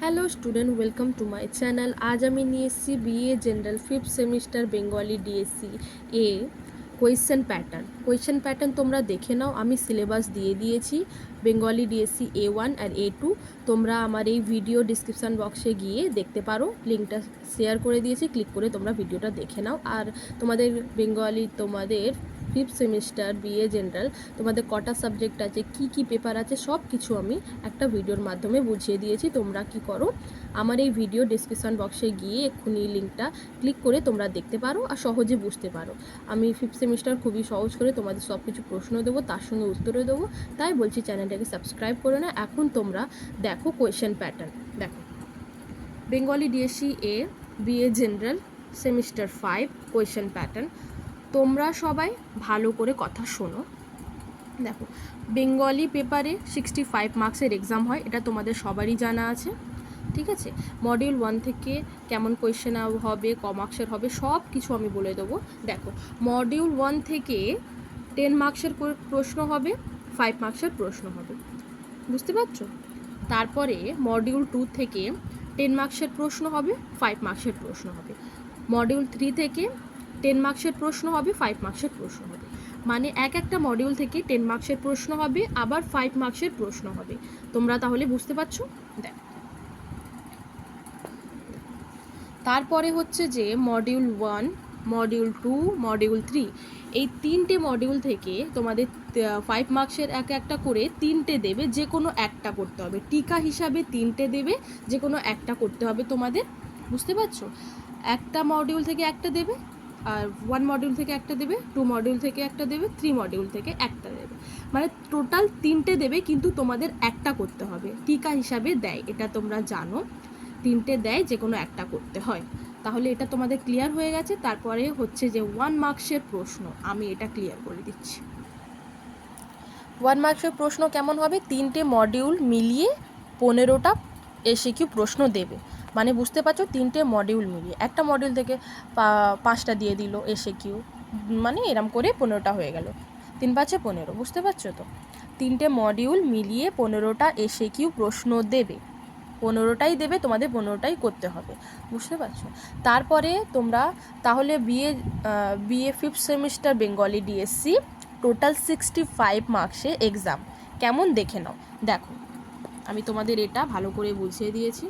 Hello student, welcome to my channel. আজ আমি নিয়ে এসেছি BA general 5th semester Bengali DSC a question pattern তোমরা দেখে নাও। আমি সিলেবাস দিয়ে দিয়েছি বেঙ্গলি ডিএসসি A1 আর A2। তোমরা আমার এই ভিডিও ডিসক্রিপশান বক্সে গিয়ে দেখতে পারো, লিঙ্কটা শেয়ার করে দিয়েছি, ক্লিক করে তোমরা ভিডিওটা দেখে নাও। আর তোমাদের বেঙ্গলি, তোমাদের 5th সেমিস্টার বিএ জেনারেল তোমাদের কটা সাবজেক্ট আছে, কি পেপার আছে, সব কিছু আমি একটা ভিডিওর মাধ্যমে বুঝিয়ে দিয়েছি। তোমরা কি করো, আমার এই ভিডিও ডেসক্রিপশন বক্সে গিয়ে এক্ষুনি লিঙ্কটা ক্লিক করে তোমরা দেখতে পারো আর সহজে বুঝতে পারো। আমি 5th সেমিস্টার খুবই সহজ করে তোমাদের সব কিছু প্রশ্ন দেবো, তার সঙ্গে উত্তরও দেবো। তাই বলছি চ্যানেলটাকে সাবস্ক্রাইব করে না। এখন তোমরা দেখো কোয়েশ্চেন প্যাটার্ন। দেখো, বেঙ্গলি ডিএসসি এ BA general semester 5 question pattern. তোমরা সবাই ভালো করে কথা শোনো। দেখো, বেঙ্গলি পেপারে 65 মার্কসের এক্সাম হয়, এটা তোমাদের সবারই জানা আছে, ঠিক আছে। মডিউল 1 থেকে কেমন কোয়েশ্চেন হবে, ক মার্কসের হবে, সব কিছু আমি বলে দেবো। দেখো, মডিউল 1 থেকে 10 মার্কসের প্রশ্ন হবে, 5 মার্কসের প্রশ্ন হবে, বুঝতে পারছো। তারপরে মডিউল 2 থেকে 10 মার্কসের প্রশ্ন হবে, 5 মার্কসের প্রশ্ন হবে। মডিউল 3 থেকে 10 মার্কসের প্রশ্ন হবে, 5 মার্কসের প্রশ্ন হবে। মানে একটা মডিউল থেকে 10 মার্কসের প্রশ্ন হবে, আবার 5 মার্কসের প্রশ্ন হবে। তোমরা তাহলে বুঝতে পারছো। দেখ, তারপরে হচ্ছে যে মডিউল 1, মডিউল 2, মডিউল 3, এই 3টে মডিউল থেকে তোমাদের 5 মার্কসের একটা করে 3টে দেবে, যে কোনো একটা করতে হবে। টিকা হিসাবে 3টে দেবে, যে কোনো একটা করতে হবে তোমাদের, বুঝতে পারছো। একটা মডিউল থেকে একটা দেবে, আর 1 মডিউল থেকে একটা দেবে, 2 মডিউল থেকে একটা দেবে, 3 মডিউল থেকে একটা দেবে। মানে টোটাল 3টে দেবে, কিন্তু তোমাদের একটা করতে হবে। টিকা হিসাবে দেয়, এটা তোমরা জানো, 3টে দেয়, যে কোনো একটা করতে হয়। তাহলে এটা তোমাদের ক্লিয়ার হয়ে গেছে। তারপরে হচ্ছে যে 1 মার্কসের প্রশ্ন, আমি এটা ক্লিয়ার করে দিচ্ছি। 1 মার্কসের প্রশ্ন কেমন হবে, 3টে মডিউল মিলিয়ে 15টা এসিকিউ প্রশ্ন দেবে। মানে বুঝতে পারছো, 3টে মডিউল মিলিয়ে, একটা মডিউল থেকে 5টা দিয়ে দিল এসিকিউ, মানে এরম করে 15টা হয়ে গেল, 3 5 15, বুঝতে পারছো তো। 3টে মডিউল মিলিয়ে 15টা এসিকিউ প্রশ্ন দেবে, 15টাই দেবে, তোমাদের 15টাই করতে হবে, বুঝতে পারছো। তারপরে তোমরা তাহলে BA 5th semester Bengali DSC total 65 মার্কসে এক্সাম কেমন দেখে নাও। দেখো, আমি তোমাদের এটা ভালো করে বুঝিয়ে দিয়েছি।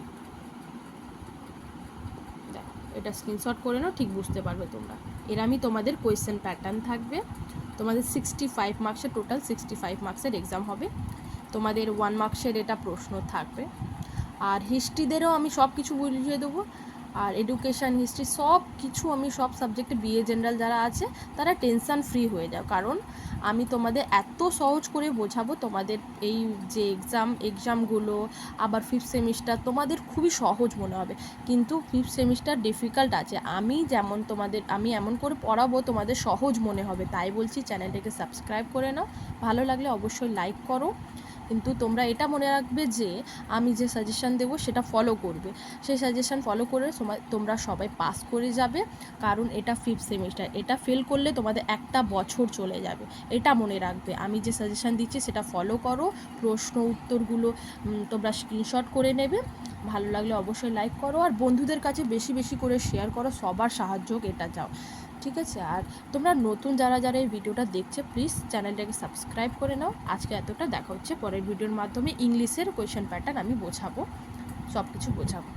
দেখো, এটা স্ক্রিনশট করে নাও, ঠিক বুঝতে পারবে তোমরা। এরমই তোমাদের কোয়েশ্চেন প্যাটার্ন থাকবে। তোমাদের 65 মার্কসের টোটাল 65 মার্কসের এক্সাম হবে। তোমাদের 1 মার্কসের এটা প্রশ্ন থাকবে। আর হিস্ট্রিদেরও আমি সব কিছু বুঝিয়ে দেবো। আর এডুকেশান, হিস্ট্রি, সব কিছু আমি সব সাবজেক্টে বিএ জেনারেল যারা আছে তারা টেনশান ফ্রি হয়ে যাও, কারণ আমি তোমাদের এত সহজ করে বোঝাবো। তোমাদের এই যে এক্সামগুলো আবার 5th সেমিস্টার তোমাদের খুবই সহজ মনে হবে, কিন্তু 5th সেমিস্টার ডিফিকাল্ট আছে। আমি এমন করে পড়াবো তোমাদের সহজ মনে হবে। তাই বলছি চ্যানেলটাকে সাবস্ক্রাইব করে নাও, ভালো লাগলে অবশ্যই লাইক করো। কিন্তু তোমরা এটা মনে রাখবে যে আমি যে সাজেশান দেবো সেটা ফলো করবে, সেই সাজেশান ফলো করে তোমরা সবাই পাস করে যাবে। কারণ এটা 5th সেমিস্টার, এটা ফেল করলে তোমাদের একটা বছর চলে যাবে, এটা মনে রাখবে। আমি যে সাজেশান দিচ্ছি সেটা ফলো করো, প্রশ্ন উত্তরগুলো তোমরা স্ক্রিনশট করে নেবে। ভালো লাগলে অবশ্যই লাইক করো, আর বন্ধুদের কাছে বেশি বেশি করে শেয়ার করো, সবার সাহায্য এটা চাও, ঠিক আছে। আর তোমরা নতুন যারা এই ভিডিওটা দেখছে, প্লিজ চ্যানেলটাকে সাবস্ক্রাইব করে নাও। আজকে এতটা, দেখা হচ্ছে পরের ভিডিওর মাধ্যমে। ইংলিশের কোয়েশ্চেন প্যাটার্ন আমি বোঝাবো, সব কিছু বোঝাবো।